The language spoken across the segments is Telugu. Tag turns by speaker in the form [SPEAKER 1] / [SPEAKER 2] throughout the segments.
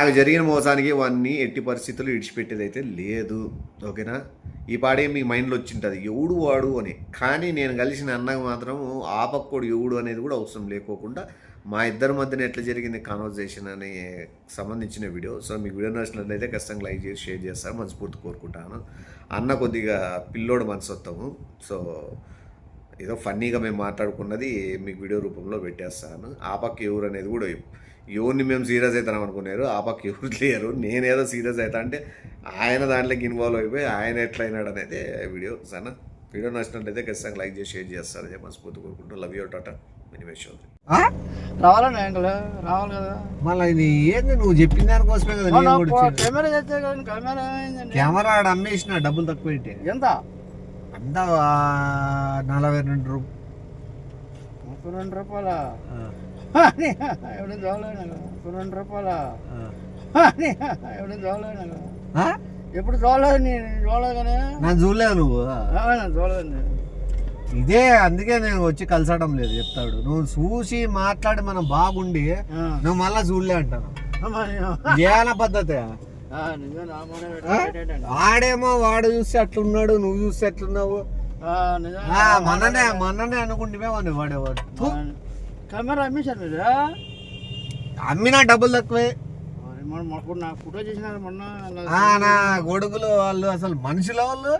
[SPEAKER 1] నాకు జరిగిన మోసానికి వాడిని ఎట్టి పరిస్థితుల్లో ఇడిచిపెట్టేది అయితే లేదు. ఓకేనా? ఈ పాడే మీ మైండ్లో వచ్చింటుంది ఎవడు వాడు అని. కానీ నేను కలిసిన అన్నకు మాత్రం ఆ పక్కోడు ఎవడు అనేది కూడా అవసరం లేకోకుండా మా ఇద్దరి మధ్యన ఎట్లా జరిగింది కాన్వర్జేషన్ అనే సంబంధించిన వీడియో. సో మీకు వీడియో నచ్చినట్లయితే ఖచ్చితంగా లైక్ చేసి షేర్ చేస్తాను, మనస్ఫూర్తి కోరుకుంటాను. అన్న కొద్దిగా పిల్లోడు మనసొత్తాము. సో ఏదో ఫన్నీగా మేము మాట్లాడుకున్నది మీకు వీడియో రూపంలో పెట్టేస్తాను. ఆ పక్క ఎవరు అనేది కూడా ఎవరిని మేము సీరియస్ అవుతాం అనుకున్నారు, ఆ పక్క ఎవరు లేరు. నేనేదో సీరియస్ అవుతా అంటే ఆయన దాంట్లోకి ఇన్వాల్వ్ అయిపోయి ఆయన ఎట్లయినాడు అనేది వీడియో. సరేనా? వీడియో నచ్చినట్లయితే ఖచ్చితంగా లైక్ చేసి షేర్ చేస్తారు. అదే మనస్ఫూర్తి కోరుకుంటూ లవ్ యూ టాటా మినిమేష్
[SPEAKER 2] రావాలండి యాంగిల్ రావాలి కదా.
[SPEAKER 3] మళ్ళీ ఇది ఏంది నువ్వు చెప్పిన దానికోసమే కదా.
[SPEAKER 2] కెమెరా తెచ్చే కదా, కెమెరా
[SPEAKER 3] కెమెరా ఆడ అమ్మేసిన డబ్బులు తక్కువ పెట్టి.
[SPEAKER 2] ఎంత?
[SPEAKER 3] అంతా 42 రూపాయలు.
[SPEAKER 2] 2 రూపాయల ఎవడో చూడలేను. 2 రూపాయల ఎవడో చూడలేను. ఎప్పుడు చూడలేదు, నేను చూడలేదు కానీ.
[SPEAKER 3] నన్ను చూడలేదు నువ్వు?
[SPEAKER 2] చూడలేదు.
[SPEAKER 3] ఇదే అందుకే నేను వచ్చి కలిసడం లేదు చెప్తాడు. నువ్వు చూసి మాట్లాడి మనం బాగుండి నువ్వు మళ్ళా చూడలే అంటాను. ఇదేనా పద్ధతి? వాడేమో వాడు చూస్తే అట్లున్నాడు, నువ్వు చూస్తే అట్లున్నావు. మొన్ననే అనుకుంటే వాడేవాడు.
[SPEAKER 2] కెమెరా అమ్మేశారు మీరు?
[SPEAKER 3] అమ్మినా డబ్బులు తక్కువే.
[SPEAKER 2] నాకు ఫోటో చేసినారు మొన్న.
[SPEAKER 3] నా గొడుగులు వాళ్ళు అసలు మనుషుల వాళ్ళు.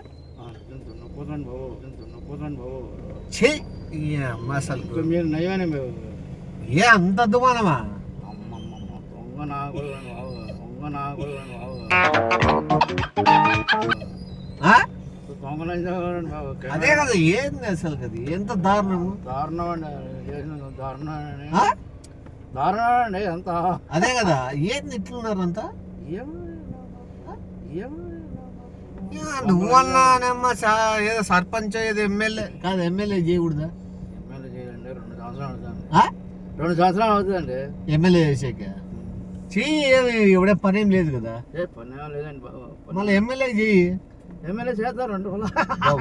[SPEAKER 3] అసలు
[SPEAKER 2] మీరు నయమనే
[SPEAKER 3] ఏ అంత దుమానమా? అదే కదా. ఏంది అసలు కదా, ఎంత దారుణము.
[SPEAKER 2] దారుణం అండి అంత.
[SPEAKER 3] అదే కదా. ఏంది ఇట్లున్నారు అంతా? నువ్వన్నానేమ్మా ఏదో సర్పంచ్ ఏదో ఎమ్మెల్యే కాదు. ఎమ్మెల్యే చేయకూడదా?
[SPEAKER 2] ఎమ్మెల్యే చేయాలండి 2 సంవత్సరాలు అవుతుందండి
[SPEAKER 3] ఎమ్మెల్యే చేసాక. ఎవడే పని ఏం లేదు కదా.
[SPEAKER 2] పని లేదండి బాబు.
[SPEAKER 3] మళ్ళీ ఎమ్మెల్యే చెయ్యి.
[SPEAKER 2] ఎమ్మెల్యే చేస్తారు 2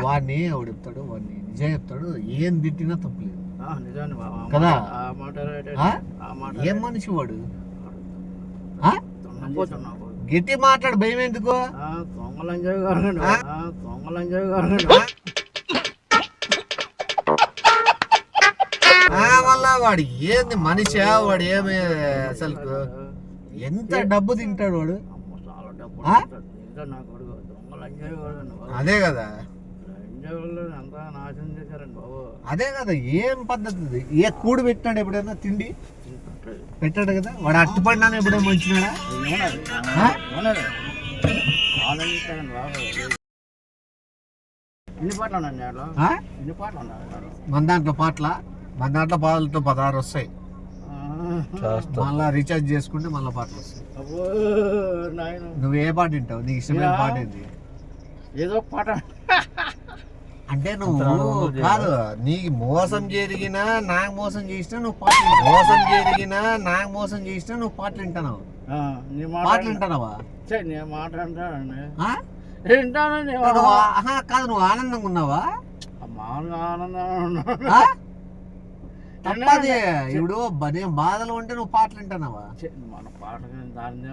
[SPEAKER 3] వాడిని ఎవడు చెప్తాడు, వాడిని నిజం చెప్తాడు. ఏం తిట్టినా తప్పలేదు
[SPEAKER 2] నిజాన్ని
[SPEAKER 3] కదా.
[SPEAKER 2] ఆ మాట
[SPEAKER 3] ఏం మనిషి వాడు. గట్టి మాట్లాడు, భయం ఎందుకు?
[SPEAKER 2] తొంగలంజాయ్ గారు
[SPEAKER 3] మళ్ళా వాడు ఏంది మనిషి? వాడు ఏమి అసలు ఎంత డబ్బు తింటాడు వాడు. అదే కదా.
[SPEAKER 2] అంతా నాశనం చేశారండి బాబు.
[SPEAKER 3] అదే కదా. ఏం పద్ధతి? ఏ కూడు పెట్టినాడు ఎప్పుడైనా? తిండి పెట్టాడు కదా. వాడు అట్టుపడినా ఎప్పుడైనా మంచినాడా?
[SPEAKER 2] ఎన్ని పాటలు ఉన్నాయండి అట్లా? ఎన్ని పాటలు ఉన్నాయి
[SPEAKER 3] మన దాంట్లో? పాటలతో 16 వస్తాయి. మళ్ళా రీఛార్జ్ చేసుకుంటే మళ్ళీ పాటలు వస్తాయి. నువ్వు ఏ పాట వింటావు? నీకు ఇష్టమైన పాట ఏంటి?
[SPEAKER 2] ఏదో పాట
[SPEAKER 3] అంటే నువ్వు కాదు, నీకు మోసం జరిగినా నాకు మోసం చేసినా నువ్వు పాటలు పాటలు వింటున్నావు. పాటలు వింటున్నావా?
[SPEAKER 2] నేను మాట
[SPEAKER 3] కాదు, నువ్వు ఆనందంగా ఉన్నావా?
[SPEAKER 2] మామూలుగా ఆనందంగా
[SPEAKER 3] తప్పది. ఇప్పుడు నేను బాధలు ఉంటే నువ్వు పాటలు వింటున్నావా?
[SPEAKER 2] మన పాటలు దాని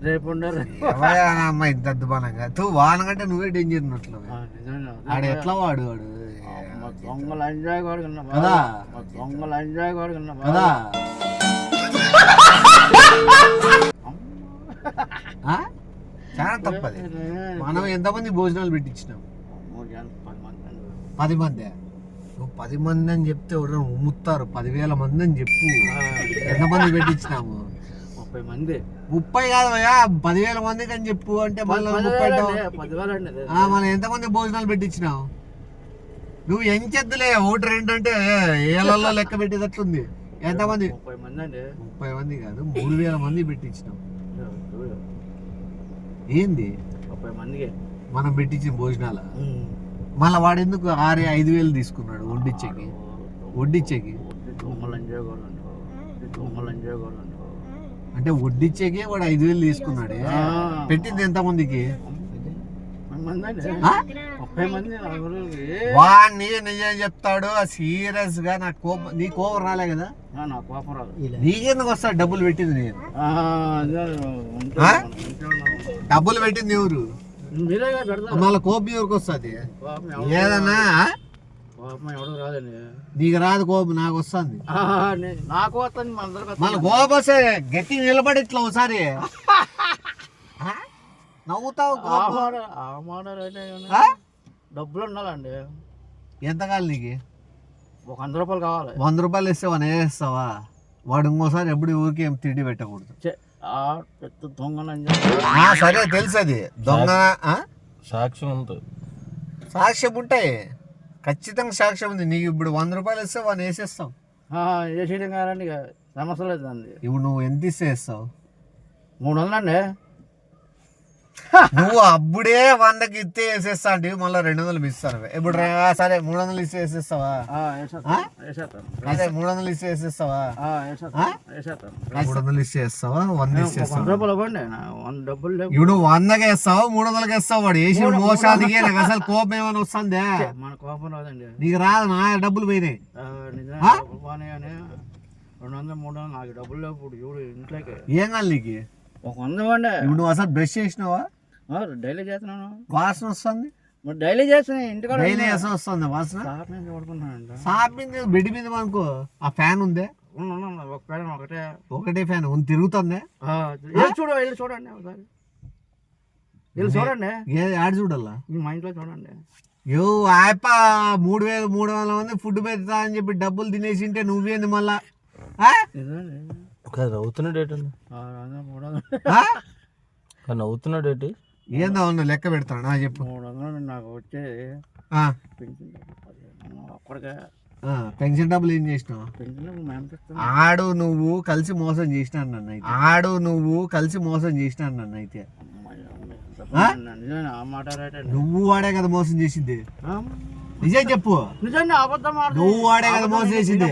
[SPEAKER 2] రేపు
[SPEAKER 3] అమ్మ ఇంత అద్భుతంగా వానకంటే నువ్వే డేంజర్ ఉన్నట్లు. ఆడు ఎట్లా వాడు
[SPEAKER 2] దొంగలు ఎంజాయ్ కూడా
[SPEAKER 3] కదా.
[SPEAKER 2] దొంగలు ఎంజాయ్ కూడా
[SPEAKER 3] కదా. చాలా తప్పది. మనం ఎంతమంది భోజనాలు పెట్టించినాం? 10 మంది. నువ్వు 10 మంది అని చెప్తే ఎవరు ఉమ్ముతారు? 10,000 మంది అని చెప్పు. ఎంతమంది పెట్టించినాము?
[SPEAKER 2] 30 మంది.
[SPEAKER 3] 30 కాదు, 10,000 మందికి అని చెప్పు. అంటే మళ్ళీ 30. మనం ఎంతమంది భోజనాలు పెట్టించినావు? నువ్వు ఎంచెద్దులే 1 2 అంటే ఏళ్ళల్లో లెక్క పెట్టేటట్లుంది. ఎంతమంది? 30 మంది కాదు, 3,000 మంది పెట్టించినాం. ఏంది
[SPEAKER 2] 30 మందికి
[SPEAKER 3] మనం పెట్టించిన భోజనాల? మళ్ళీ వాడు ఎందుకు 5,000 తీసుకున్నాడు వడ్డిచ్చేకి? అంటే వడ్డిచ్చేకి వాడు 5,000 తీసుకున్నాడే. పెట్టింది ఎంత మందికి? వాడిని నిజం చెప్తాడు. సీరియస్ గా నాకు నీ కోపం రాలే కదా.
[SPEAKER 2] నాకు కోపం రాదు.
[SPEAKER 3] నీకెందుకు వస్తా డబ్బులు పెట్టింది నేను?
[SPEAKER 2] అదే ఉంటే
[SPEAKER 3] ఆ?
[SPEAKER 2] ఇంట్లో ఉన్నాము.
[SPEAKER 3] డబ్బులు పెట్టింది ఎవరు?
[SPEAKER 2] మీరే పెడతారు.
[SPEAKER 3] మళ్ళీ కోపం ఎవరికి వస్తుంది?
[SPEAKER 2] కోపం ఎవరు
[SPEAKER 3] ఏదన్నా
[SPEAKER 2] కోపం ఎవరు రాదండి.
[SPEAKER 3] నీకు రాదు కోపం, నాకు వస్తుంది.
[SPEAKER 2] నాకు వస్తుంది, మన అందరికి వస్తుంది.
[SPEAKER 3] మళ్ళీ కోపం వస్తే గట్టి నిలబడి ఇట్లా ఒకసారి నవ్వుతావు. కోపం.
[SPEAKER 2] ఆ మాట రైతే
[SPEAKER 3] ఆ?
[SPEAKER 2] డబ్బులు ఉండాలండి.
[SPEAKER 3] ఎంత కావాలి నీకు?
[SPEAKER 2] ఒక 100 రూపాయలు కావాలి.
[SPEAKER 3] 100 రూపాయలు ఇస్తావా? నేస్తావా? వాడు ఇంకోసారి ఎప్పుడు ఊరికి ఏం తిండి పెట్టకూడదు.
[SPEAKER 2] పెద్ద దొంగనని
[SPEAKER 3] సరే తెలుసు అది దొంగ.
[SPEAKER 2] సాక్ష్యం ఉంటుంది.
[SPEAKER 3] సాక్ష్యం ఉంటాయి, ఖచ్చితంగా సాక్ష్యం ఉంది. నీకు ఇప్పుడు 100 రూపాయలు ఇస్తే వాడిని వేసేస్తావు.
[SPEAKER 2] వేసేయడం కాదండి, ఇక సమస్య లేదు అండి.
[SPEAKER 3] ఇప్పుడు నువ్వు ఎంత ఇస్తే వేస్తావు?
[SPEAKER 2] 300 అండి.
[SPEAKER 3] నువ్వు అప్పుడే 100కి ఇస్తే వేసేస్తా అంటే మళ్ళీ 200 ఇస్తాను. ఇప్పుడు సరే 300 ఇస్తే వేసేస్తావా? అదే 300 ఇస్తే వేసేస్తావా? 300 ఇస్తే వేస్తావా? 100 ఇచ్చేస్తావా?
[SPEAKER 2] డబ్బులు లేవు.
[SPEAKER 3] ఇప్పుడు 100కి వేస్తావా? 300కి వేస్తావా? వాడు వేసిన మోసానికి నాకు అసలు కోపం ఏమైనా వస్తుందే?
[SPEAKER 2] మన కోపం రాదండి.
[SPEAKER 3] నీకు రాదు, నా డబ్బులు పోయినాయి.
[SPEAKER 2] నిజంగా 200 300 నాకు డబ్బులు లేవు. ఇప్పుడు చూడు ఇంట్లోకి
[SPEAKER 3] ఏం కాదు నీకు?
[SPEAKER 2] ఒక 100 అండి.
[SPEAKER 3] ఇప్పుడు నువ్వు అసలు బ్రష్ చేసినావా?
[SPEAKER 2] డైలీ చేస్తున్నాను.
[SPEAKER 3] వాసన వస్తుంది.
[SPEAKER 2] మరి డైలీ చేస్తున్నా ఇంటికాడ.
[SPEAKER 3] డైలీ వేసన వస్తుంది వాసన.
[SPEAKER 2] పడుకుంటున్నాను.
[SPEAKER 3] సాప్ మీద బెడ్ మీద అనుకో, ఆ ఫ్యాన్ ఉందే?
[SPEAKER 2] ఒక పేడ
[SPEAKER 3] ఒకటే ఫ్యాన్ ఉంది, తిరుగుతుందే?
[SPEAKER 2] వెళ్ళి చూడండి ఒకసారి. వెళ్ళి చూడండి.
[SPEAKER 3] యాడ్ చూడాలా?
[SPEAKER 2] మా ఇంట్లో చూడండి.
[SPEAKER 3] ఆయప్ప 3,300 మంది ఫుడ్ పెడతా అని చెప్పి డబ్బులు తినేసింటే నువ్వేంది మళ్ళా?
[SPEAKER 2] అవుతున్న డేట్ అవుతున్న డేట్
[SPEAKER 3] ఏందా ఉన్నా లెక్క పెడతాను చెప్పు.
[SPEAKER 2] 300 నాకు వచ్చే ఒక్కడికే.
[SPEAKER 3] పెన్షన్ డబ్బులు ఏం చేసినావు? ఆడు నువ్వు కలిసి మోసం చేసినాను నన్ను అయితే. నువ్వు వాడే కదా మోసం చేసింది. నిజం చెప్పు. నువ్వు వాడే కదా మోసం చేసింది.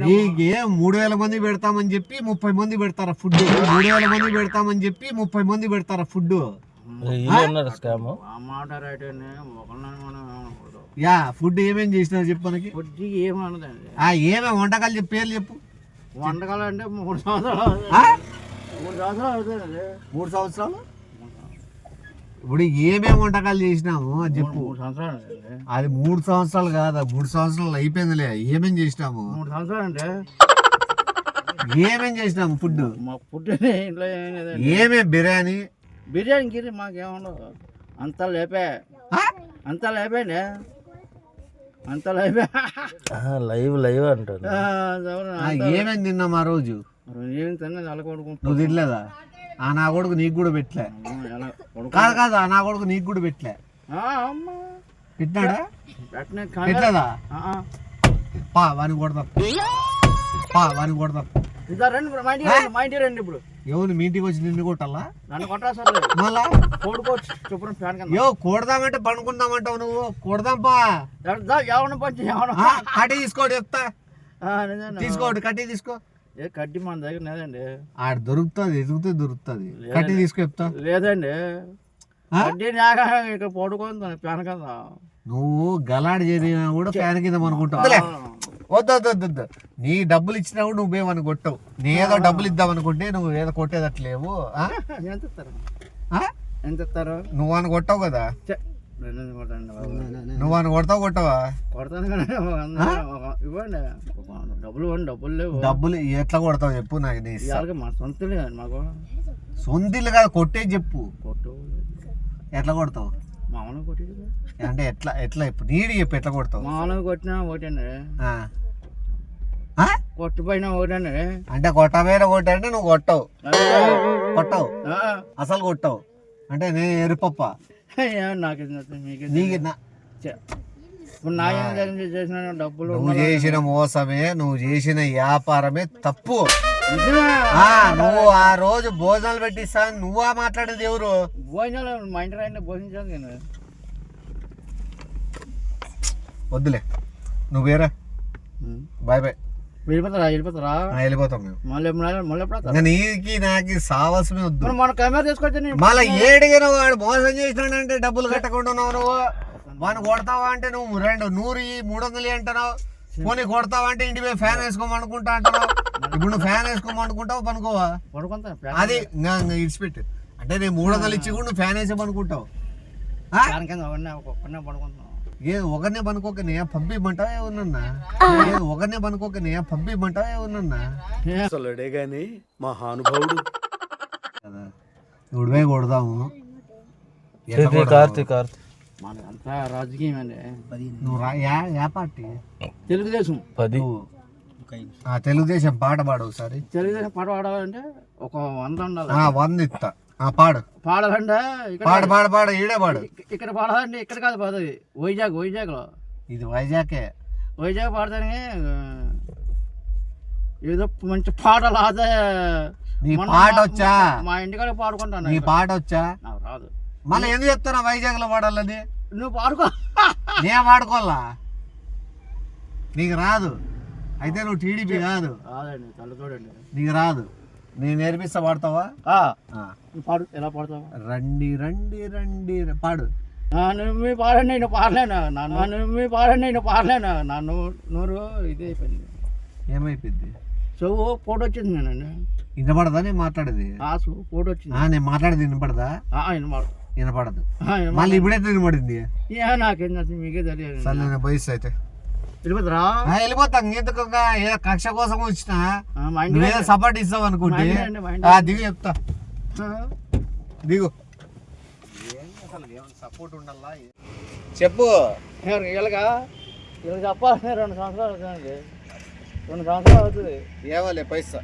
[SPEAKER 3] నీకేం 3,000 మంది పెడతామని చెప్పి 30 మంది పెడతారా ఫుడ్? 3,000 మంది పెడతామని చెప్పి 30 మంది పెడతారా ఫుడ్? యా ఫుడ్ ఏమేమి చేసినా చెప్పు మనకి. ఏమేమి వంటకాలు చెప్పు, పేర్లు చెప్పు.
[SPEAKER 2] వంటకాలు అంటే 3 సంవత్సరాలు అవుతుంది.
[SPEAKER 3] 3 సంవత్సరాలు? ఇప్పుడు ఏమేమి వంటకాలు చేసినాము అది చెప్పు.
[SPEAKER 2] 3 సంవత్సరాలు.
[SPEAKER 3] అది 3 సంవత్సరాలు కాదా, 3 సంవత్సరాలు అయిపోయిందిలే. ఏమేం చేసినాము?
[SPEAKER 2] 3 సంవత్సరాలు అంటే
[SPEAKER 3] ఏమేం చేసినాము ఫుడ్?
[SPEAKER 2] మా ఫుడ్ ఇంట్లో
[SPEAKER 3] ఏమేమి బిర్యానీ
[SPEAKER 2] గిరి మాకేముండవు. అంతా లేపే లైవ్ అంటారు.
[SPEAKER 3] ఏమేమి తిన్నాం ఆ రోజు?
[SPEAKER 2] ఏం తిన్నా నెలకొడుకుంటా.
[SPEAKER 3] నువ్వు తినలేదా? నా కొడుకు నీకు కూడా పెట్టలే. కాదు నా కొడుకు నీకు కూడా పెట్టలే. పెట్టినాడా? పెట్టలేదా? వాని కొడతాం.
[SPEAKER 2] మా ఇంటి రండి. ఇప్పుడు
[SPEAKER 3] ఎవరు మీ ఇంటికి వచ్చి నిన్ను కొట్టాలా?
[SPEAKER 2] నన్ను కొట్టా సార్.
[SPEAKER 3] మళ్ళా
[SPEAKER 2] కొడుకోవచ్చు చెప్పు. ఫ్యాన్
[SPEAKER 3] కొడదామంటే పండుకుందామంటావు నువ్వు. కొడదాంపా. కట్టి తీసుకోడు చెప్తా. తీసుకోడు కట్టి తీసుకో.
[SPEAKER 2] కడ్డీ మన దగ్గర లేదండి.
[SPEAKER 3] ఆడ దొరుకుతుంది, ఎదుగుతే దొరుకుతుంది. కట్టి తీసుకో చెప్తా.
[SPEAKER 2] లేదండి ఇక్కడ పడుకుంది ఫ్యాన్ కింద.
[SPEAKER 3] నువ్వు గలాడి చేరినా కూడా ఫ్యాన్ కింద అనుకుంటావు. వద్దు నీ డబ్బులు ఇచ్చినప్పుడు నువ్వేమని కొట్టవు. నీ ఏదో డబ్బులు ఇద్దాం అనుకుంటే నువ్వు ఏదో కొట్టేదట్లేవు.
[SPEAKER 2] ఎంత ఇస్తారు?
[SPEAKER 3] నువ్వు అని కొట్టవు కదా. నువ్వు అని కొట్టవా?
[SPEAKER 2] కొడతాను ఇవ్వండి డబ్బులు లేవు.
[SPEAKER 3] డబ్బులు ఎట్లా కొడతావు చెప్పు నాకు.
[SPEAKER 2] మా సొంత లేదు మాకు.
[SPEAKER 3] సొంత ఇల్లు కాదు, కొట్టేది చెప్పు. ఎట్లా కొడతావు?
[SPEAKER 2] మామూలుగా కొట్టి
[SPEAKER 3] అంటే ఎట్లా ఇప్పుడు నీడి చెప్పు. ఎట్లా కొడతావు?
[SPEAKER 2] మామూలుగా కొట్టినా ఒకటండి. కొట్టిపోయినా ఒకటండి.
[SPEAKER 3] అంటే కొట్టబోయిన ఒకటి అంటే నువ్వు కొట్టవు అసలు కొట్టవు అంటే నేను ఎరుపప్ప.
[SPEAKER 2] నాకు చేసిన డబ్బులు
[SPEAKER 3] నువ్వు చేసిన మోసమే, నువ్వు చేసిన వ్యాపారమే తప్పు. నువ్వు ఆ రోజు భోజనాలు పెట్టిస్తా నువ్వా మాట్లాడేది ఎవరు?
[SPEAKER 2] భోజనాలు మా ఇంటి రాయండి భోజనం నేను.
[SPEAKER 3] వద్దులే నువ్వు వేరా. బాయ్
[SPEAKER 2] వెళ్ళిపోతారా?
[SPEAKER 3] వెళ్ళిపోతాం మేము.
[SPEAKER 2] మళ్ళీ
[SPEAKER 3] నీకి నాకు సావసమే వద్దు.
[SPEAKER 2] మన కెమెరా తీసుకొచ్చి
[SPEAKER 3] మళ్ళీ ఏడిగిన వాడు మోసం చేసినాడంటే డబ్బులు కట్టకుండా ఉన్నావు. నువ్వు వాడిని కొడతావా అంటే నువ్వు 200 300 అంటున్నావు. పోనీ కొడతావంటే ఇంటి మీద ఫ్యాన్ వేసుకోమనుకుంటా అంటావు. ఇప్పుడు నువ్వు ఫ్యాన్ వేసుకోమనుకుంటావు పనుకోవా?
[SPEAKER 2] పడుకుంటా
[SPEAKER 3] అది ఇడిచిపెట్టు. అంటే నేను 300 ఇచ్చి కూడా నువ్వు ఫ్యాన్ వేసేమనుకుంటావు.
[SPEAKER 2] ఫ్యాన్ కింద ఒక్కనే పడుకుంటున్నాం.
[SPEAKER 3] ఏది ఒకరినే పనుకోకనే పంపిమంటావా ఏమన్నా? ఏది ఒకరినే పనుకోకనే పంపిమంటావా ఏమన్నా?
[SPEAKER 4] అసలుడే గాని మహానుభావుడు.
[SPEAKER 3] ఉడివే కొడదాము.
[SPEAKER 2] అంతా రాజకీయం అండి.
[SPEAKER 3] నువ్వు యా పార్టీ?
[SPEAKER 2] తెలుగుదేశం.
[SPEAKER 3] తెలుగుదేశం పాట పాడు ఒకసారి.
[SPEAKER 2] తెలుగుదేశం పాట పాడాలంటే ఒక 100 ఉండాలి.
[SPEAKER 3] 100 ఇస్తా. పాడు
[SPEAKER 2] పాడాలంటే
[SPEAKER 3] పాడు పాడు పాడు ఈడే పాడు.
[SPEAKER 2] ఇక్కడ పాడాలంటే ఇక్కడ కాదు పాడది, వైజాగ్ లో.
[SPEAKER 3] ఇది వైజాగే.
[SPEAKER 2] వైజాగ్ పాడతానే ఏదో మంచి పాటలు అదే.
[SPEAKER 3] నీ పాట వచ్చా?
[SPEAKER 2] మా ఇంటికాడ పాడుకుంటాను.
[SPEAKER 3] నీ పాట వచ్చా?
[SPEAKER 2] నాకు రాదు.
[SPEAKER 3] మళ్ళీ ఎందుకు చెప్తున్నా వైజాగ్ లో పాడాలని?
[SPEAKER 2] నువ్వు పాడుకో.
[SPEAKER 3] నేను పాడుకోవాలా? నీకు రాదు అయితే నువ్వు టీడీపీ కాదు.
[SPEAKER 2] రాదండి, తల్లి చూడండి.
[SPEAKER 3] నీకు రాదు, నేను నేర్పిస్తా. పాడతావా?
[SPEAKER 2] పాడు. ఎలా పాడతావా?
[SPEAKER 3] రండి రండి రండి పాడు.
[SPEAKER 2] నువ్వు పాడండి, నేను పాడలేను. నువ్వు పాడండి, నేను పాడలేను. నా నోరు ఇదే అయిపోయింది.
[SPEAKER 3] ఏమైపోయింది?
[SPEAKER 2] చెవు పోటు వచ్చింది. నేనండి
[SPEAKER 3] వినపడదా నేను మాట్లాడేది?
[SPEAKER 2] పోటు వచ్చింది.
[SPEAKER 3] నేను మాట్లాడేది వినపడదా? వినపడదు. మళ్ళీ ఇప్పుడైతే వినపడింది.
[SPEAKER 2] నాకేం తెలుసు, మీకే తెలియదు.
[SPEAKER 3] సరే నేను బయసు అయితే
[SPEAKER 2] వెళ్ళిపోతారా?
[SPEAKER 3] వెళ్ళిపోతా. ఇంకెందుకు ఏదో కక్ష కోసం వచ్చిన నువ్వేదో సపోర్ట్ ఇస్తావు అనుకుంటే దిగు చెప్తా. దిగు. సపోర్ట్ ఉండాలా? చెప్పు.
[SPEAKER 2] వీళ్ళగా చెప్పాలంటే 2 సంవత్సరాలు అవుతుంది. 2 సంవత్సరాలు అవుతుంది.
[SPEAKER 3] ఏవాలే పైసా